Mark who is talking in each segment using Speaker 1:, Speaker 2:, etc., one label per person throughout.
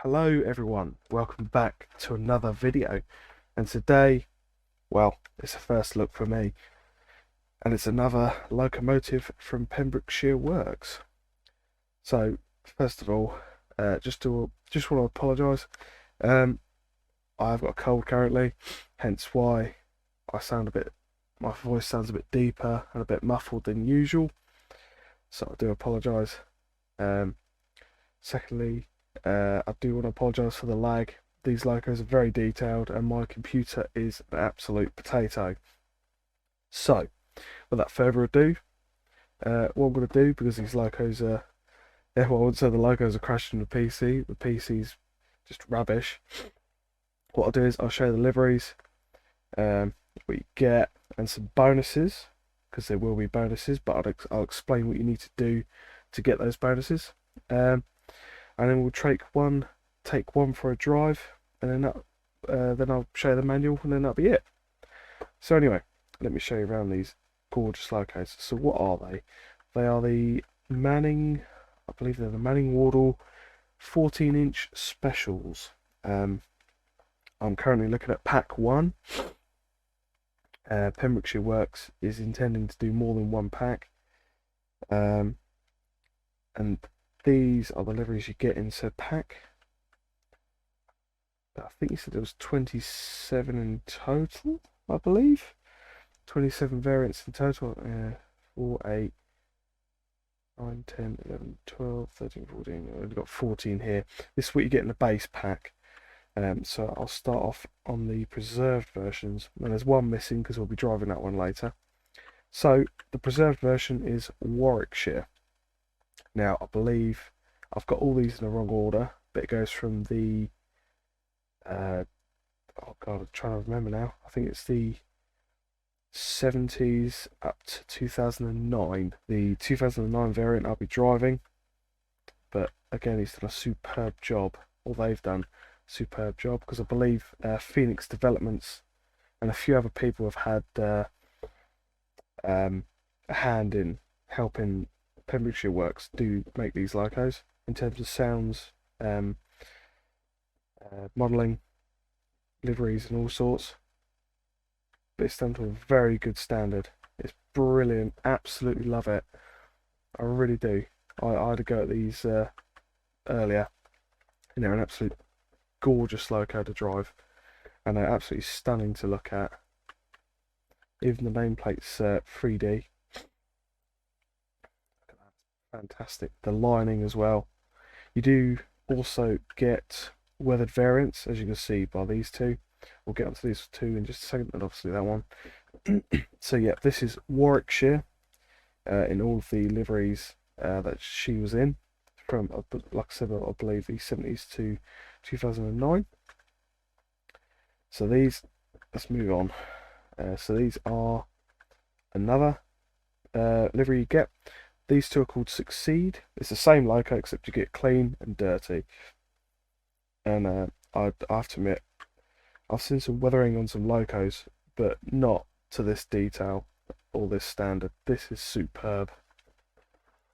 Speaker 1: Hello everyone, welcome back to another video, and today, well, it's a first look for me, and it's another locomotive from Pembrokeshire Works. So first of all, just want to apologise. I've got a cold currently, hence why my voice sounds a bit deeper and a bit muffled than usual, so I do apologise. Secondly, I do want to apologise for the lag. These locos are very detailed and my computer is an absolute potato. So, without further ado, what I'm going to do, because these locos are, I wouldn't say the locos are crashing the PC, the PC's just rubbish. What I'll do is I'll show the liveries, we get, and some bonuses, because there will be bonuses, but I'll explain what you need to do to get those bonuses. And then we'll take one for a drive, and then I'll show you the manual, and then that'll be it. So anyway, let me show you around these gorgeous locos. So what are they? They are the Manning, I believe they're the Manning Wardle 14-inch specials. I'm currently looking at pack 1. Pembrokeshire Works is intending to do more than one pack. And these are the liveries you get in said pack. I think you said there was 27 in total, I believe. 27 variants in total. 4, 8, 9, 10, 11, 12, 13, 14. We've got 14 here. This is what you get in the base pack. So I'll start off on the preserved versions. And there's one missing because we'll be driving that one later. So the preserved version is Warwickshire. Now, I believe I've got all these in the wrong order, but it goes from the, oh god, I'm trying to remember now. I think it's the 70s up to 2009. The 2009 variant I'll be driving, but again, he's done a superb job, or they've done a superb job, because I believe Phoenix Developments and a few other people have had a hand in helping Pembrokeshire Works do make these locos in terms of sounds, modelling, liveries and all sorts. But it's done to a very good standard. It's brilliant, absolutely love it. I really do. I had a go at these earlier, and they're an absolute gorgeous loco to drive, and they're absolutely stunning to look at. Even the nameplate's 3D. Fantastic. The lining as well. You do also get weathered variants, as you can see by these two. We'll get onto these two in just a second, and obviously that one. So yeah, this is Warwickshire in all of the liveries that she was in, from, like I said, I believe the 70s to 2009. So these, let's move on. So these are another livery you get. These two are called Succeed. It's the same loco, except you get clean and dirty. And I have to admit, I've seen some weathering on some locos, but not to this detail or this standard. This is superb.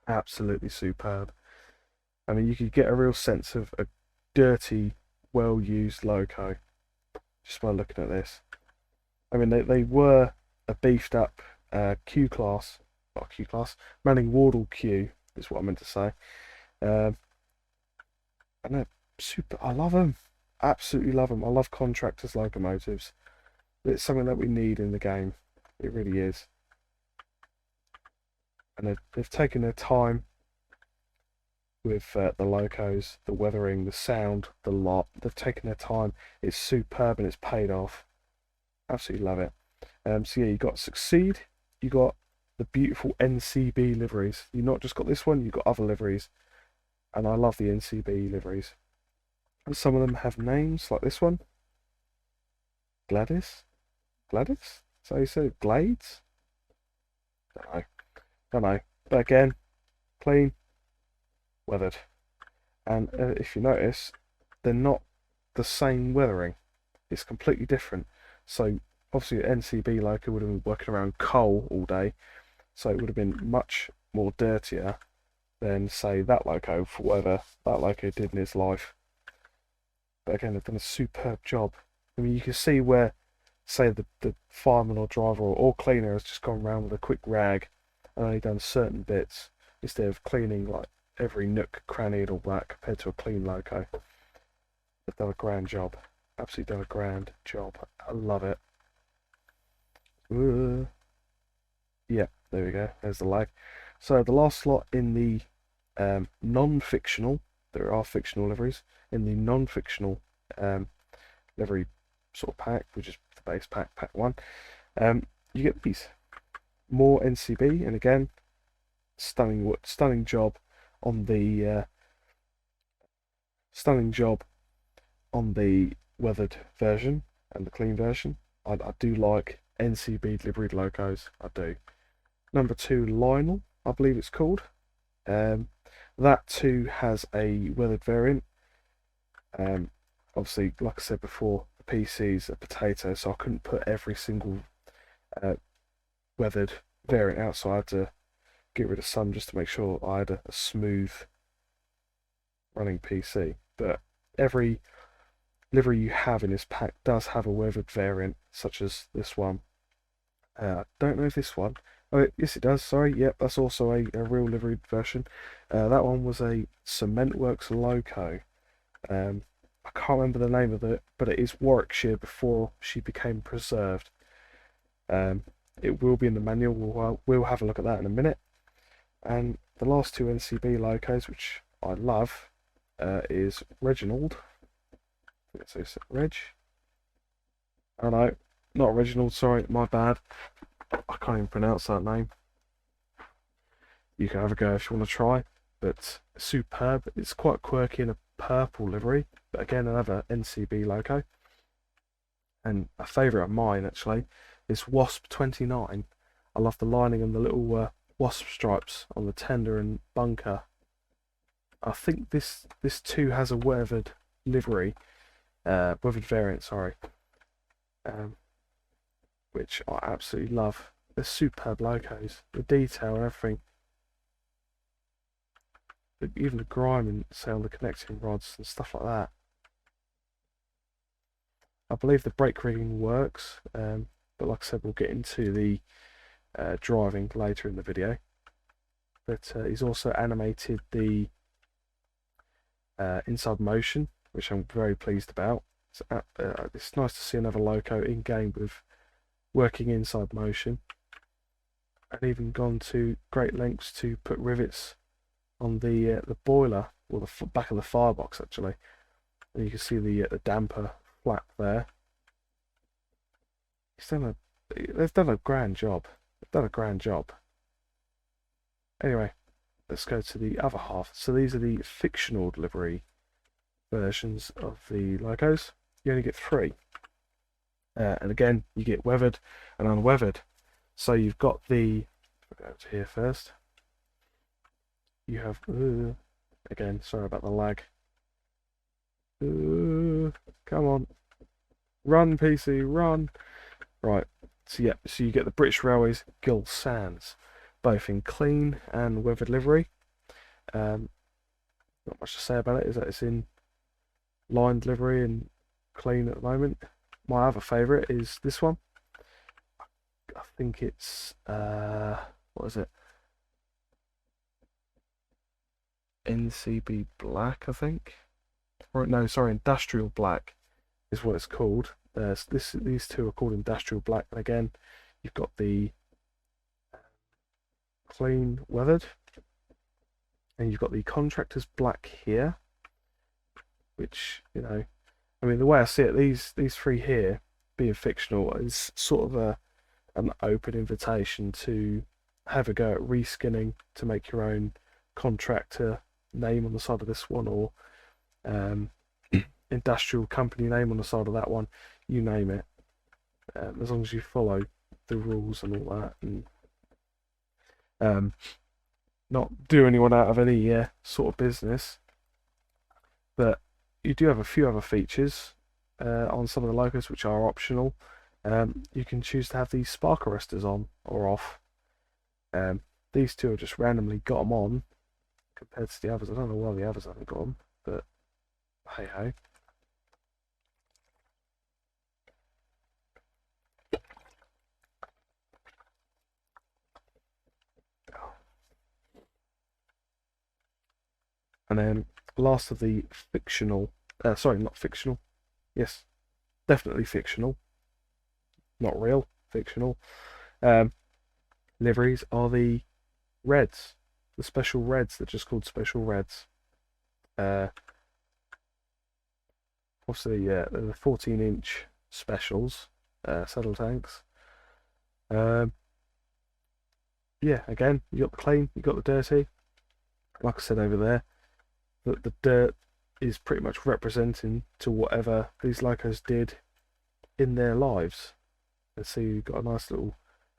Speaker 1: Absolutely superb. I mean, you could get a real sense of a dirty, well-used loco just by looking at this. I mean, they were a beefed up Q-class. Not Q-class, Manning Wardle Q is what I meant to say. And they're super. I love them. Absolutely love them. I love contractors' locomotives. It's something that we need in the game. It really is. And they've taken their time with the locos, the weathering, the sound, the lot. They've taken their time. It's superb and it's paid off. Absolutely love it. So yeah, you got Succeed. You got the beautiful NCB liveries. You've not just got this one, you've got other liveries, and I love the NCB liveries. And some of them have names, like this one, Gladys. So you said Glades. Don't know. But again, clean, weathered, and if you notice, they're not the same weathering. It's completely different. So obviously, an NCB loco would have been working around coal all day. So it would have been much more dirtier than, say, that loco, for whatever that loco did in his life. But again, they've done a superb job. I mean, you can see where, say, the fireman or driver or cleaner has just gone around with a quick rag and only done certain bits instead of cleaning like every nook, cranny, and all that compared to a clean loco. They've done a grand job. Absolutely done a grand job. I love it. Yeah, there we go. There's the lag. So the last slot in the non-fictional, there are fictional liveries, in the non-fictional livery sort of pack, which is the base pack, pack 1, you get these. More NCB, and again, stunning job on the weathered version and the clean version. I do like NCB liveried locos, I do. Number 2, Lionel, I believe it's called. That too has a weathered variant. Obviously, like I said before, the PC's a potato, so I couldn't put every single weathered variant out, so I had to get rid of some just to make sure I had a smooth running PC. But every livery you have in this pack does have a weathered variant, such as this one. I don't know if this one. Oh, yes, it does. Sorry. Yep, that's also a real liveried version. That one was a Cement Works loco. I can't remember the name of it, but it is Warwickshire before she became preserved. It will be in the manual. We'll have a look at that in a minute. And the last 2 NCB locos, which I love, is Reginald. Let's say Reg. Oh no, not Reginald. Sorry, my bad. I can't even pronounce that name. You can have a go if you want to try, but superb. It's quite quirky in a purple livery, but again, another NCB loco. And a favourite of mine, actually, is Wasp 29. I love the lining and the little wasp stripes on the tender and bunker. I think this too has a weathered livery, weathered variant, sorry, which I absolutely love. They're superb locos, the detail and everything. Even the grime and say on the connecting rods and stuff like that. I believe the brake rigging works, but like I said, we'll get into the driving later in the video. But he's also animated the inside motion, which I'm very pleased about. It's nice to see another loco in game with working inside motion, and even gone to great lengths to put rivets on the boiler, or the back of the firebox actually. And you can see the damper flap there. They've done a grand job. They've done a grand job. Anyway, let's go to the other half. So these are the fictional livery versions of the locos. You only get 3. And again, you get weathered and unweathered. So you've got the... I'll go to here first. You have... again, sorry about the lag. Come on. Run, PC, run. Right, so yeah, so you get the British Railways Gill Sands, both in clean and weathered livery. Not much to say about it, is that it's in lined livery and clean at the moment. My other favourite is this one. I think it's, what is it? NCB Black, I think. Or no, sorry, Industrial Black is what it's called. These 2 are called Industrial Black, and again, you've got the clean weathered, and you've got the Contractor's Black here, which, you know, I mean, the way I see it, these 3 here, being fictional, is sort of an open invitation to have a go at reskinning to make your own contractor name on the side of this one, or industrial company name on the side of that one, you name it, as long as you follow the rules and all that, and not do anyone out of any sort of business. But you do have a few other features on some of the logos which are optional. You can choose to have these spark arresters on or off. These 2 have just randomly got them on compared to the others. I don't know why the others haven't got them, but hey ho. And then last of the fictional, sorry, not fictional, yes, definitely fictional, not real, fictional, um, liveries are the reds, the special reds. They're just called special reds. Obviously, they're the 14-inch specials, saddle tanks. Yeah, again, you got the clean, you got the dirty. Like I said over there, that the dirt is pretty much representing to whatever these locos did in their lives. Let's see, you've got a nice little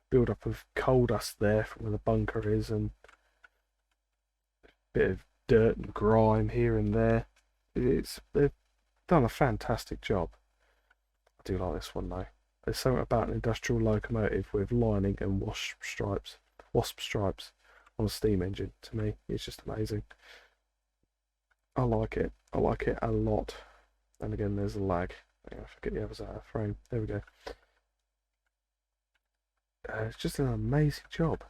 Speaker 1: build up of coal dust there from where the bunker is, and a bit of dirt and grime here and there. They've done a fantastic job. I do like this one though. There's something about an industrial locomotive with lining and wasp stripes on a steam engine. To me, it's just amazing. I like it. I like it a lot. And again, there's a lag. I forget the others out of frame. There we go. It's just an amazing job.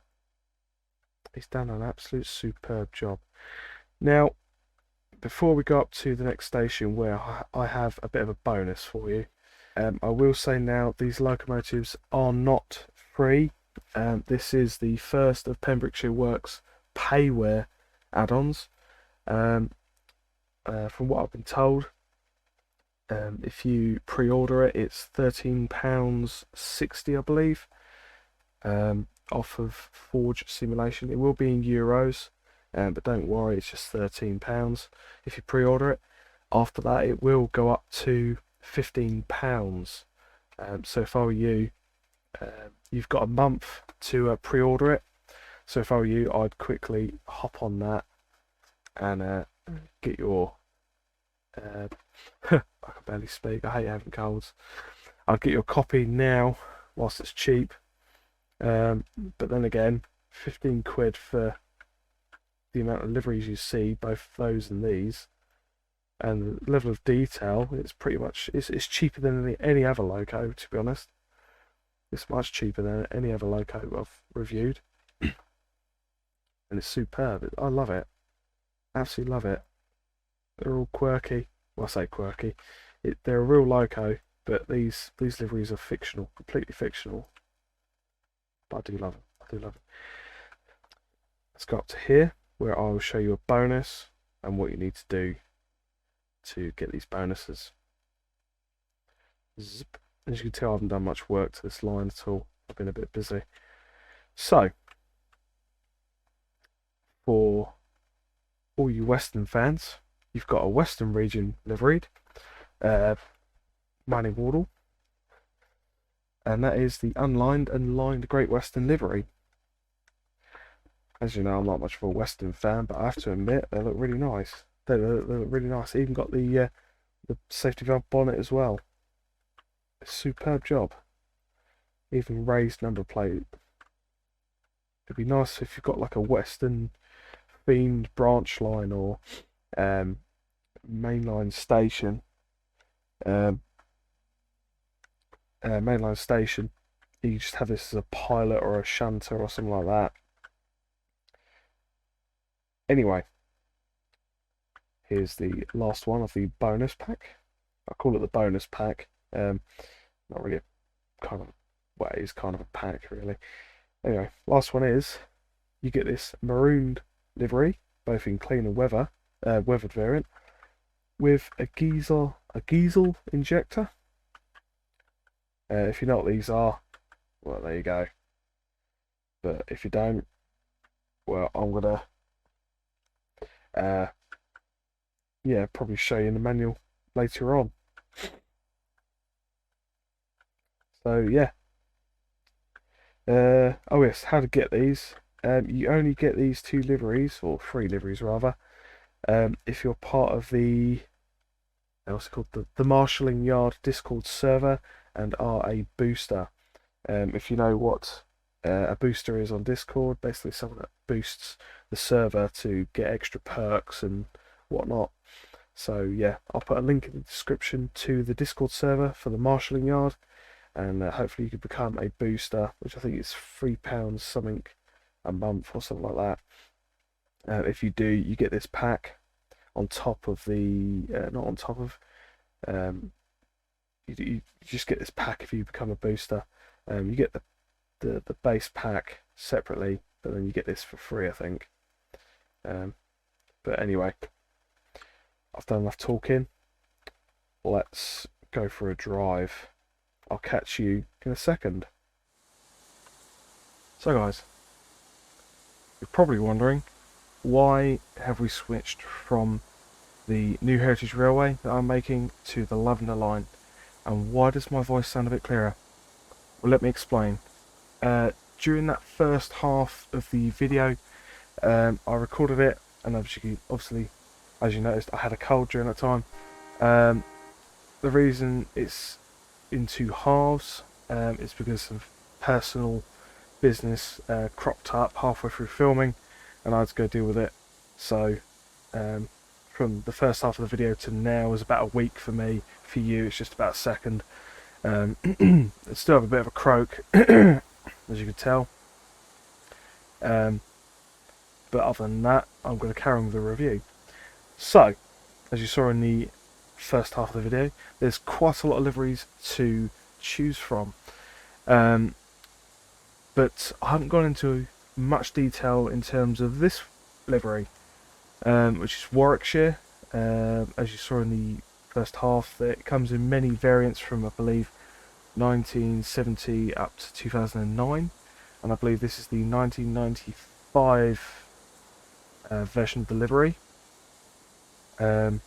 Speaker 1: He's done an absolute superb job. Now, before we go up to the next station, where I have a bit of a bonus for you, I will say now these locomotives are not free. This is the first of Pembrokeshire Works payware add-ons. From what I've been told, if you pre-order it, it's £13.60, I believe, off of Forge Simulation. It will be in euros, but don't worry, it's just £13 if you pre-order it. After that, it will go up to £15. So if I were you, you've got a month to pre-order it. So if I were you, I'd quickly hop on that and get your I can barely speak, I hate having colds. I'd get your copy now whilst it's cheap, but then again, 15 quid for the amount of liveries you see, both those and these, and the level of detail, it's pretty much, it's cheaper than any other loco, to be honest. It's much cheaper than any other loco I've reviewed, and it's superb. I love it, absolutely love it. They're all quirky. Well, I say quirky. They're a real loco, but these liveries are fictional, completely fictional. But I do love it. I do love it. Let's go up to here, where I will show you a bonus and what you need to do to get these bonuses. Zip. As you can tell, I haven't done much work to this line at all. I've been a bit busy. So, for all you Western fans, you've got a Western region liveried Manning Wardle, and that is the unlined and lined Great Western livery. As you know, I'm not much of a Western fan, but I have to admit they look really nice. They look really nice. They even got the safety valve bonnet as well. A superb job. Even raised number plate. It'd be nice if you've got like a Western themed branch line or mainline station. Mainline station. You just have this as a pilot or a shunter or something like that. Anyway, here's the last one of the bonus pack. I call it the bonus pack. Not really kind of, well, it is kind of a pack really. Anyway, last one is you get this marooned livery, both in clean and weathered variant, with a Diesel injector. If you know what these are, well, there you go. But if you don't, well, I'm gonna yeah, probably show you in the manual later on. So yeah. Oh yes, how to get these. You only get these 2 liveries, or 3 liveries rather, if you're part of the what's it called, the marshalling yard Discord server and are a booster. If you know what a booster is on Discord, basically someone that boosts the server to get extra perks and whatnot. So yeah, I'll put a link in the description to the Discord server for the marshalling yard, and hopefully you can become a booster, which I think is £3 something a month or something like that. If you do, you get this pack. on top of the not on top of you just get this pack if you become a booster. You get the base pack separately, but then you get this for free, I think. But anyway, I've done enough talking. Let's go for a drive. I'll catch you in a second. So guys, you're probably wondering, why have we switched from the New Heritage Railway that I'm making to the Lavender Line, and why does my voice sound a bit clearer? Well, let me explain. During that first half of the video, I recorded it, and obviously, as you noticed, I had a cold during that time. The reason it's in two halves is because of personal business cropped up halfway through filming, and I had to go deal with it. So from the first half of the video to now is about a week for me. For you, it's just about a second. I still have a bit of a croak, as you can tell. But other than that, I'm going to carry on with the review. So, as you saw in the first half of the video, there's quite a lot of liveries to choose from. But I haven't gone into much detail in terms of this livery, which is Warwickshire. As you saw in the first half, it comes in many variants from, I believe, 1970 up to 2009, and I believe this is the 1995 version of the livery. And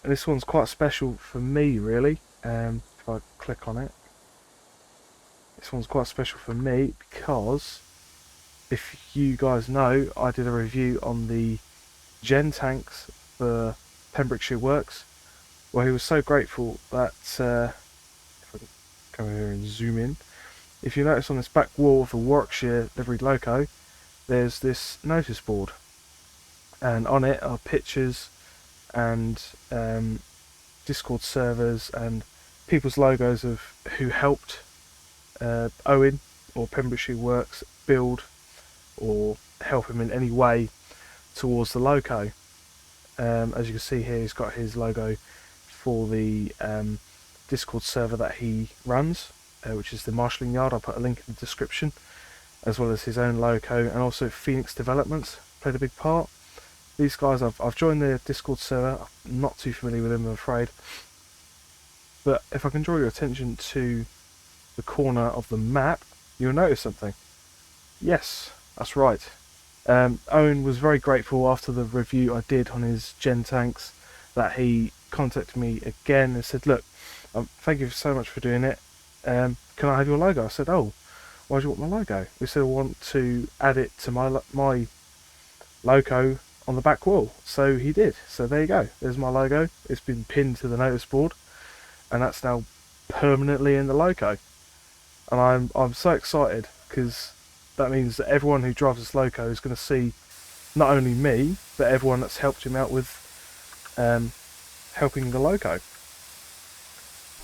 Speaker 1: this one's quite special for me, really. If I click on it, this one's quite special for me because, if you guys know, I did a review on the gen tanks for Pembrokeshire Works, where he was so grateful that, if I can come over here and zoom in, if you notice on this back wall of the Warwickshire livery logo, there's this notice board, and on it are pictures and Discord servers and people's logos of who helped Owen or Pembrokeshire Works build or help him in any way towards the logo. As you can see here, he's got his logo for the Discord server that he runs, which is the Marshalling Yard. I'll put a link in the description, as well as his own logo, and also Phoenix Developments played a big part. These guys, I've joined their Discord server. I'm not too familiar with them, I'm afraid. But if I can draw your attention to the corner of the map, you'll notice something. Yes, that's right. Owen was very grateful after the review I did on his gen tanks that he contacted me again and said, look, thank you so much for doing it. Can I have your logo? I said, oh, why do you want my logo? He said, I want to add it to my logo on the back wall. So he did. So there you go. There's my logo. It's been pinned to the notice board, and that's now permanently in the logo. And I'm so excited because that means that everyone who drives this logo is going to see not only me, but everyone that's helped him out with helping the logo.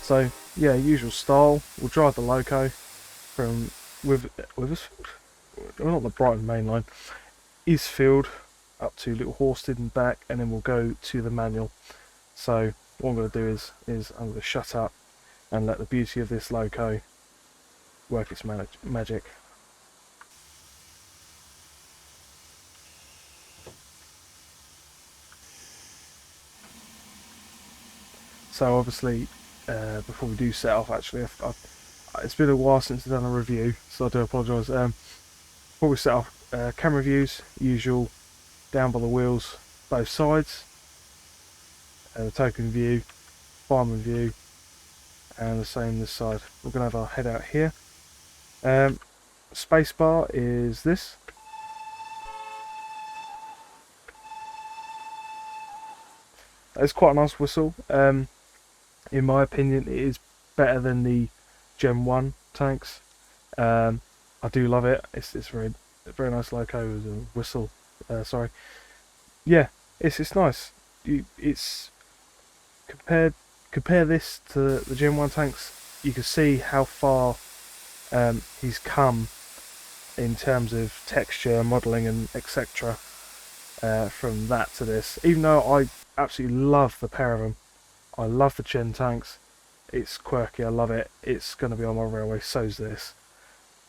Speaker 1: So yeah, usual style. We'll drive the logo from Withersfield, well, not the Brighton main line, Eastfield up to Little Horsted and back, and then we'll go to the manual. So what I'm going to do is I'm going to shut up and let the beauty of this logo work its magic. So obviously, before we do set off, actually, it's been a while since I've done a review, so I do apologise. Before we set off, camera views, usual, down by the wheels, both sides, the token view, fireman view, and the same this side. We're going to have our head out here. Spacebar is this. It's quite a nice whistle. In my opinion, it is better than the Gen 1 tanks. I do love it. It's very nice logo as a whistle. Sorry. Yeah, it's nice. It's compare this to the Gen 1 tanks. You can see how far he's come in terms of texture, modelling, and etc. from that to this. Even though I absolutely love the pair of them, I love the Chen tanks. It's quirky, I love it. It's going to be on my railway, so's this.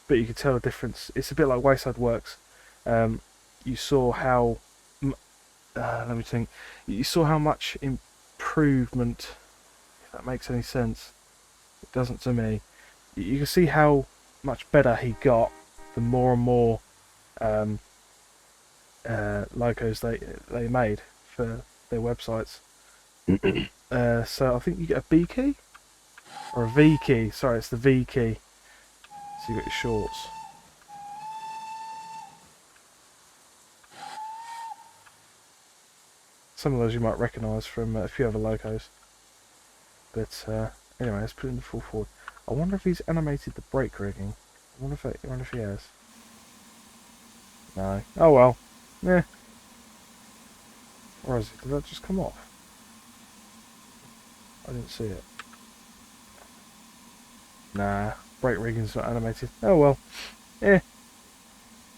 Speaker 1: But you can tell the difference. It's a bit like Wayside Works. You saw how, let me think. You saw how much improvement, if that makes any sense. It doesn't to me. You can see how much better he got the more and more um, logos they made for their websites. So I think you get a B key or a V key. Sorry, it's the V key. So you got your shorts. Some of those you might recognise from a few other logos. But anyway, let's put it in the full forward. I wonder if he's animated the brake rigging. I wonder if he has. No. Oh well. Yeah. Or is it? Did that just come off? I didn't see it. Nah. Brake rigging's not animated. Oh well. Yeah.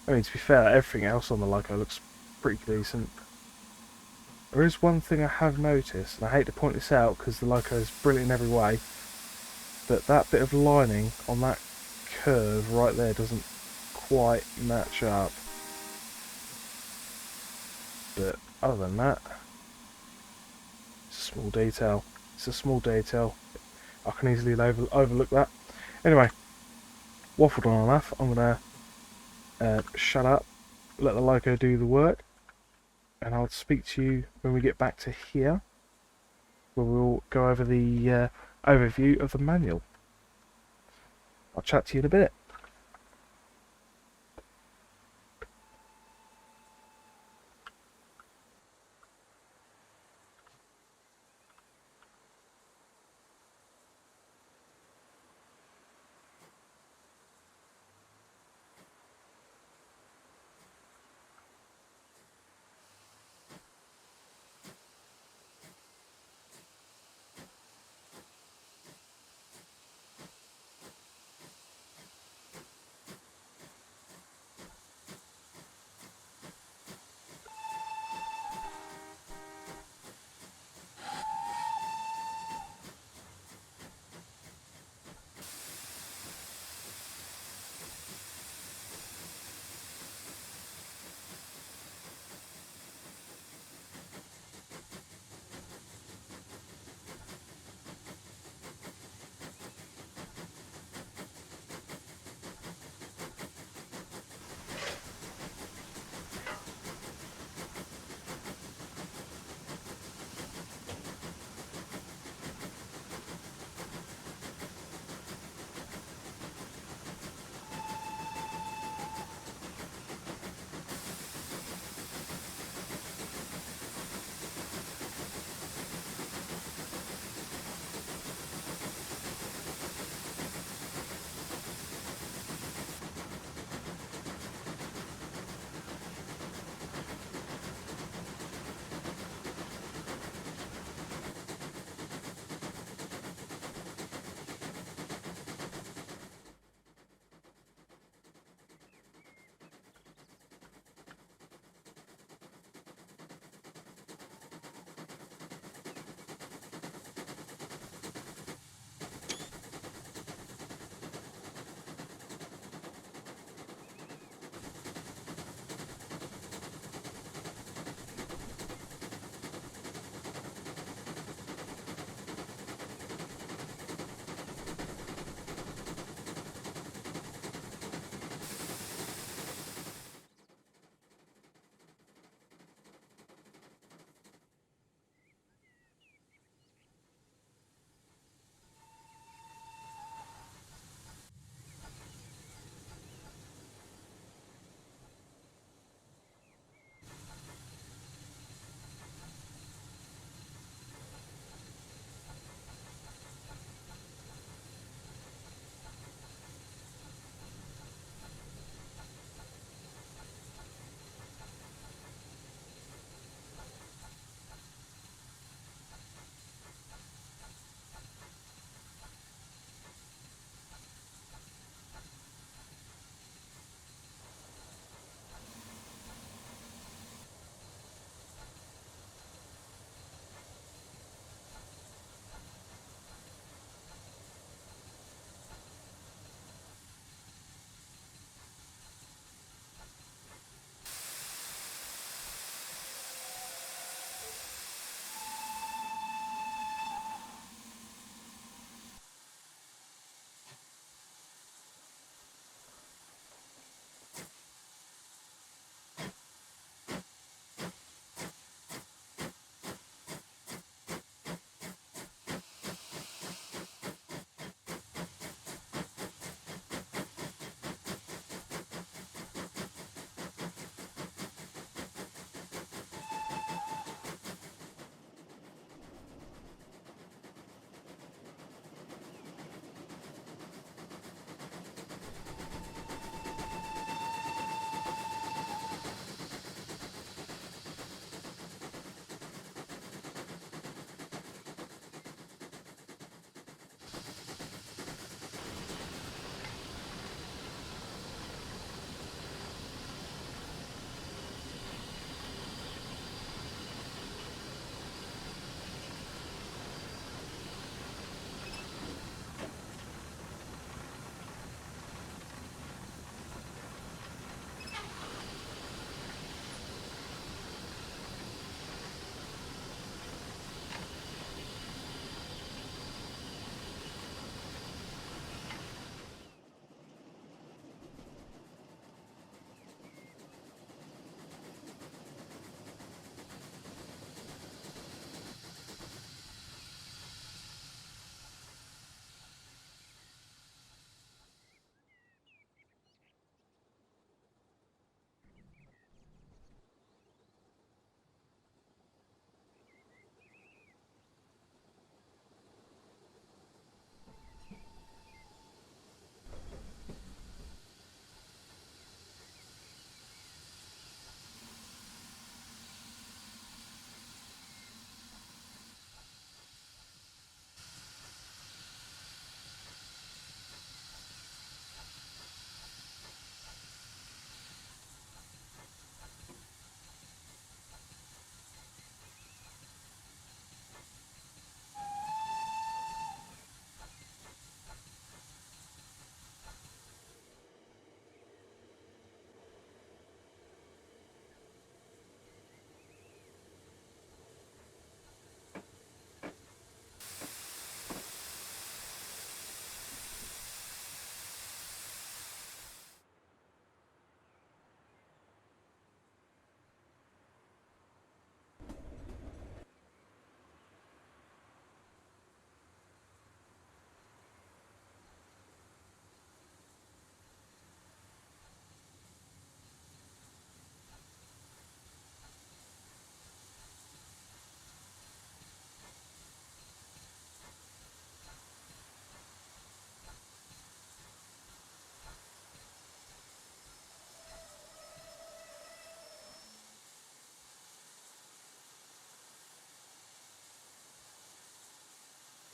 Speaker 1: I mean, to be fair, everything else on the logo looks pretty decent. There is one thing I have noticed, and I hate to point this out because the logo is brilliant in every way, but that bit of lining on that curve right there doesn't quite match up. But other than that, it's a small detail. It's a small detail. I can easily overlook that. Anyway, waffled on enough. I'm going to shut up, let the logo do the work, and I'll speak to you when we get back to here, where we'll go over the overview of the manual. I'll chat to you in a bit.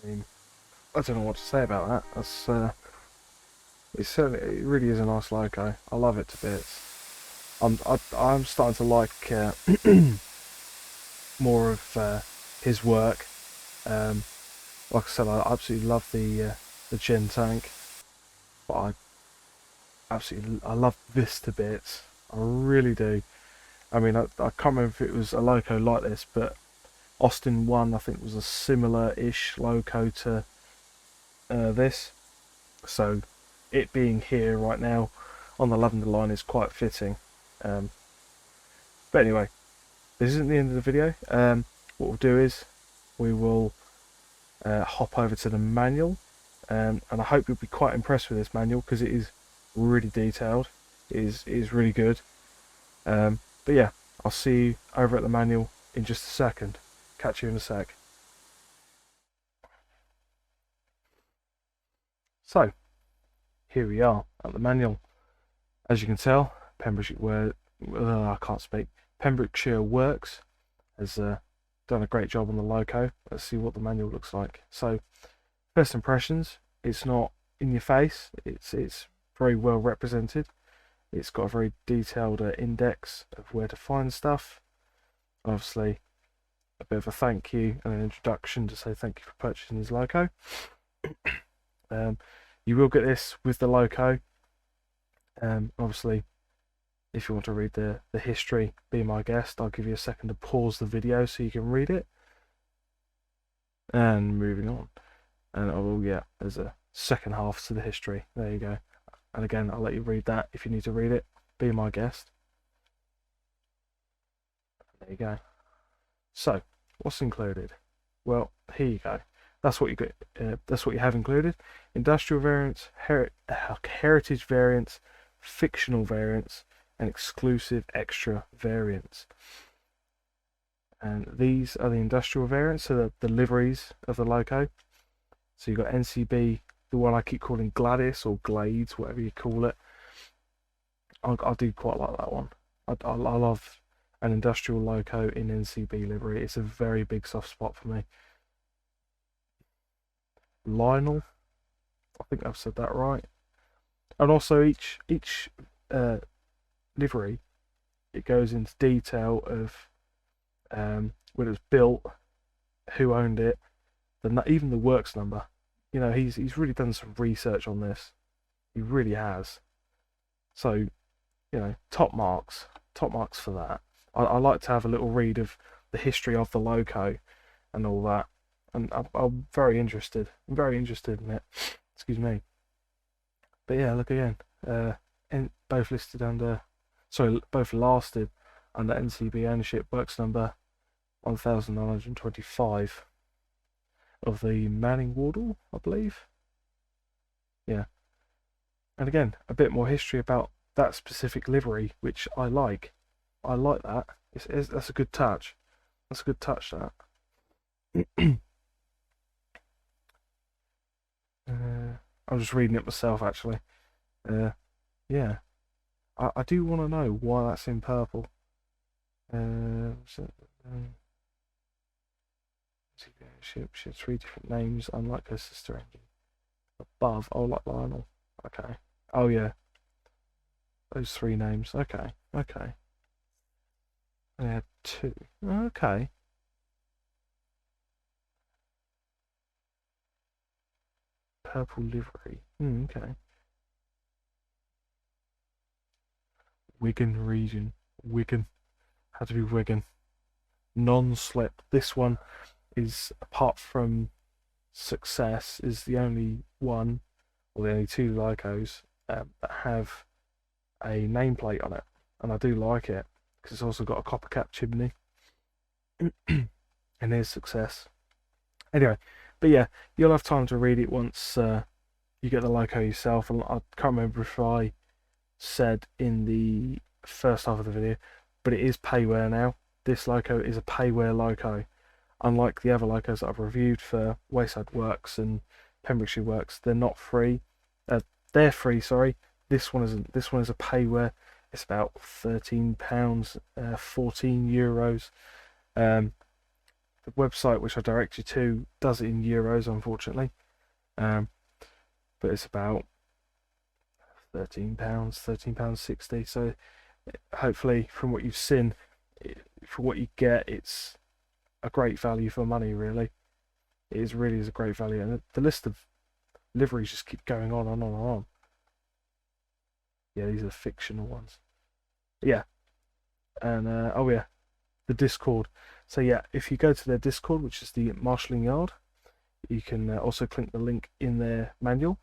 Speaker 1: I mean, I don't know what to say about that. It really is a nice logo. I love it to bits. I'm starting to like more of his work. Um, like I said, I absolutely love the Gen tank, but I love this to bits. I really do. I mean, I can't remember if it was a logo like this, but Austin 1 I think was a similar-ish logo to this. So it being here right now on the lavender line is quite fitting. But anyway, this isn't the end of the video. What we'll do is we will hop over to the manual, and I hope you'll be quite impressed with this manual because it is really detailed. It is really good. But yeah, I'll see you over at the manual in just a second. Catch you in a sec. So, here we are at the manual. As you can tell, I can't speak. Pembrokeshire Works has done a great job on the logo. Let's see what the manual looks like. So, first impressions, it's not in your face. It's very well represented. It's got a very detailed index of where to find stuff. Obviously, a bit of a thank you and an introduction to say thank you for purchasing this logo. You will get this with the logo. Obviously, if you want to read the history, be my guest. I'll give you a second to pause the video so you can read it. And moving on. And yeah, there's a second half to the history. There you go. And again, I'll let you read that if you need to read it. Be my guest. There you go. So, what's included? Well, here you go. That's what you get. That's what you have included: industrial variants, heritage variants, fictional variants, and exclusive extra variants. And these are the industrial variants, so the liveries of the logo. So you've got NCB, the one I keep calling Gladys or Glades, whatever you call it. I do quite like that one. I love an industrial logo in NCB livery. It's a very big soft spot for me. Lionel, I think I've said that right. And also each livery, it goes into detail of when it was built, who owned it, even the works number. You know, he's really done some research on this. He really has. So, you know, top marks for that. I like to have a little read of the history of the logo and all that, and I'm very interested. I'm very interested in it. Excuse me. But yeah, look again. Both lasted under NCB ownership, works number 1925 of the Manning Wardle, I believe. Yeah. And again, a bit more history about that specific livery, which I like. I like that. That's a good touch. That's a good touch, that. I'm just reading it myself, actually. Yeah. I do want to know why that's in purple. Ship, she has 3 different names, unlike her sister engine. Above, oh, like Lionel. Okay. Oh, yeah. Those 3 names. Okay. Okay. And they had 2. Okay. Purple livery. Okay. Wigan region. Wigan. Had to be Wigan. Non-slip. This one is, apart from Success, is the only one, or the only 2 logos that have a nameplate on it, and I do like it because it's also got a copper cap chimney. And here's Success. Anyway, but yeah, you'll have time to read it once you get the logo yourself. And I can't remember if I said in the first half of the video, but it is payware now. This logo is a payware logo. Unlike the other logos that I've reviewed for Wayside Works and Pembrokeshire Works, they're not free. They're free, sorry. This one isn't. This one is a payware. It's about £13, 14 euros. the website which I direct you to does it in euros, unfortunately, but it's about £13, £13.60. So hopefully, from what you've seen, for what you get, it's a great value for money. Really, really is a great value, and the list of liveries just keep going on and on and on. Yeah, these are fictional ones. Yeah, and oh yeah, the Discord. So yeah, if you go to their Discord, which is the Marshalling Yard, you can also click the link in their manual.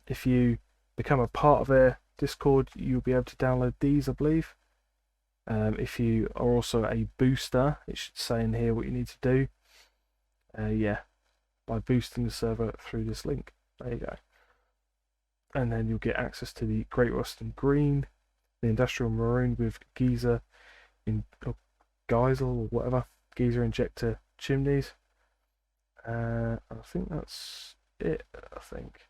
Speaker 1: If you become a part of their Discord, you'll be able to download these, I believe. If you are also a booster, it should say in here what you need to do. Yeah, by boosting the server through this link. There you go. And then you'll get access to the Great Western Green, the Industrial Maroon with geyser in Geisel or whatever, geyser injector chimneys. I think that's it. I think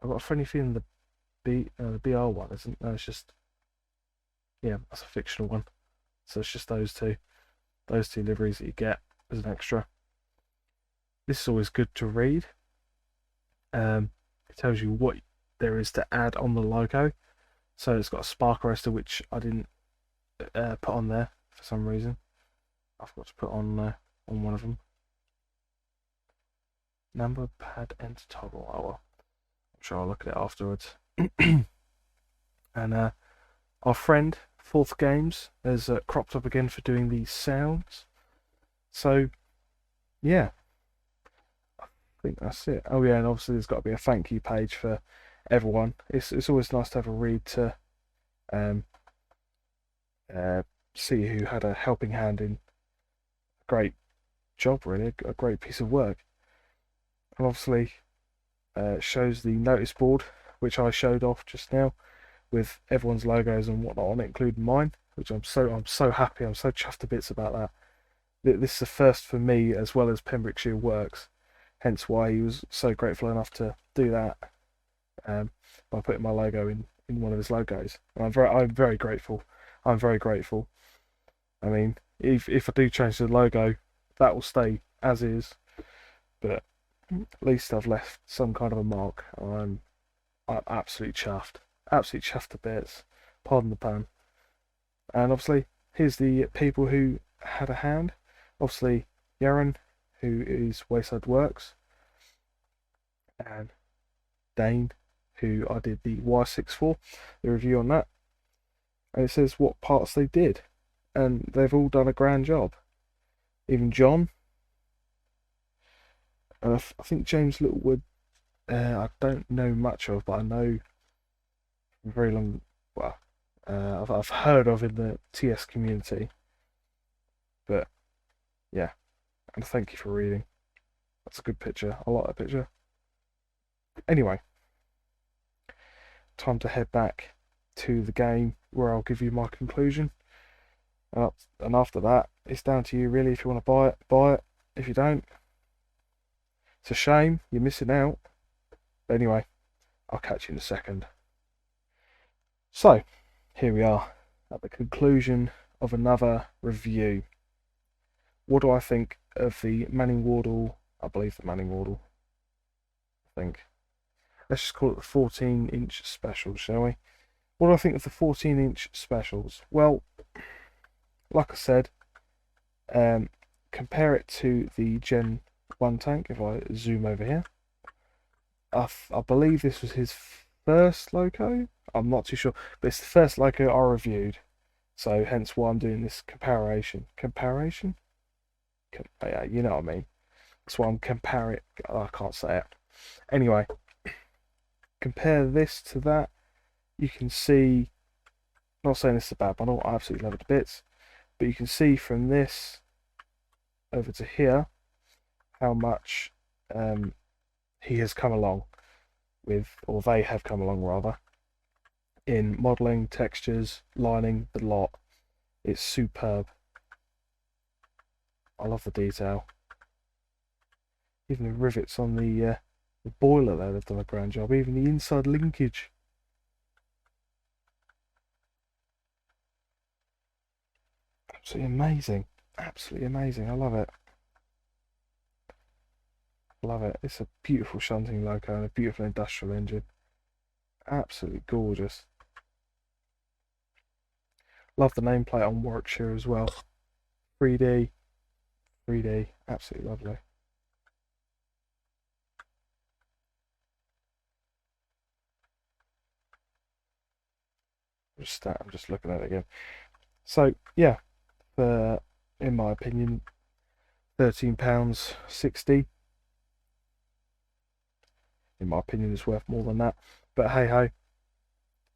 Speaker 1: I've got a funny feeling the BR one isn't. No, it's just, yeah, that's a fictional one. So it's just those two liveries that you get as an extra. This is always good to read. It tells you what there is to add on the logo. So it's got a spark arrestor, which I didn't put on there for some reason. I forgot to put on one of them. Number pad enter toggle. Oh well, I'm sure I'll look at it afterwards. And our friend Fourth Games has cropped up again for doing these sounds. So yeah, I think that's it. Oh yeah, and obviously there's got to be a thank you page for everyone. It's always nice to have a read to see who had a helping hand in a great job, really, a great piece of work. And obviously shows the notice board, which I showed off just now, with everyone's logos and whatnot on it, including mine, which I'm so happy, I'm so chuffed to bits about that. This is a first for me as well as Pembrokeshire Works, hence why he was so grateful enough to do that by putting my logo in one of his logos. And I'm very grateful. I'm very grateful. I mean, if I do change the logo, that will stay as is, but at least I've left some kind of a mark. I'm absolutely chuffed. Absolutely chuffed to bits. Pardon the pun. And obviously, here's the people who had a hand. Obviously, Yaron, who is Wayside Works, and Dane, who I did the Y6 for, the review on that. And it says what parts they did, and they've all done a grand job. Even John, and I think James Littlewood, I don't know much of, but I know very long. Well, I've heard of in the TS community. But yeah, and thank you for reading. That's a good picture. I like that picture. Anyway, time to head back to the game where I'll give you my conclusion. And after that, it's down to you really. If you want to buy it, buy it. If you don't, it's a shame. You're missing out. But anyway, I'll catch you in a second. So, here we are at the conclusion of another review. What do I think of the Manning Wardle? I believe the Manning Wardle. I think. Let's just call it the 14-inch specials, shall we? What do I think of the 14-inch specials? Well, like I said, compare it to the Gen 1 tank. If I zoom over here, I believe this was his first loco. I'm not too sure, but it's the first loco I reviewed, so hence why I'm doing this comparison. Yeah, you know what I mean. That's why I'm comparing. I can't say it. Anyway, compare this to that. You can see. Not saying this is a bad model. I absolutely love it to bits, but you can see from this over to here how much he has come along with, or they have come along rather, in modelling, textures, lining, the lot. It's superb. I love the detail. Even the rivets on the boiler there, they've done a grand job. Even the inside linkage. Absolutely amazing. Absolutely amazing. I love it. Love it. It's a beautiful shunting loco and a beautiful industrial engine. Absolutely gorgeous. Love the nameplate on Warwickshire as well. 3D. 3D. Absolutely lovely. I'm just looking at it again. So yeah, in my opinion, £13.60. In my opinion, is worth more than that. But hey ho,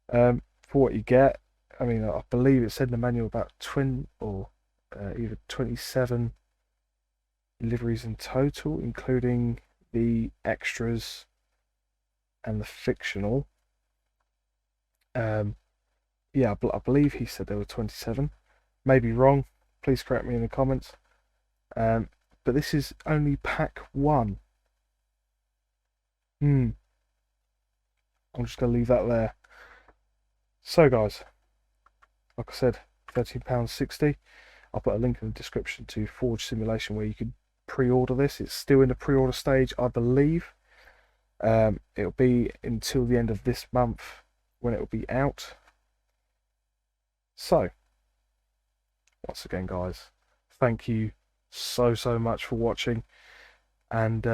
Speaker 1: for what you get, I mean, I believe it said in the manual about 20 or either 27 liveries in total, including the extras and the fictional. Yeah, I believe he said there were 27. Maybe wrong. Please correct me in the comments. But this is only pack 1. I'm just going to leave that there. So guys, like I said, £13.60. I'll put a link in the description to Forge Simulation where you can pre-order this. It's still in the pre-order stage, I believe. It'll be until the end of this month when it will be out. So, once again, guys, thank you so much for watching. And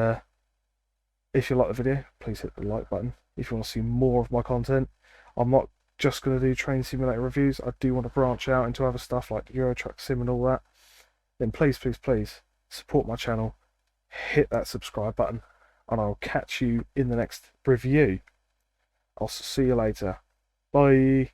Speaker 1: if you like the video, please hit the like button. If you want to see more of my content, I'm not just going to do train simulator reviews. I do want to branch out into other stuff like Euro Truck Sim and all that. Then please support my channel, hit that subscribe button, and I'll catch you in the next review. I'll see you later. Bye.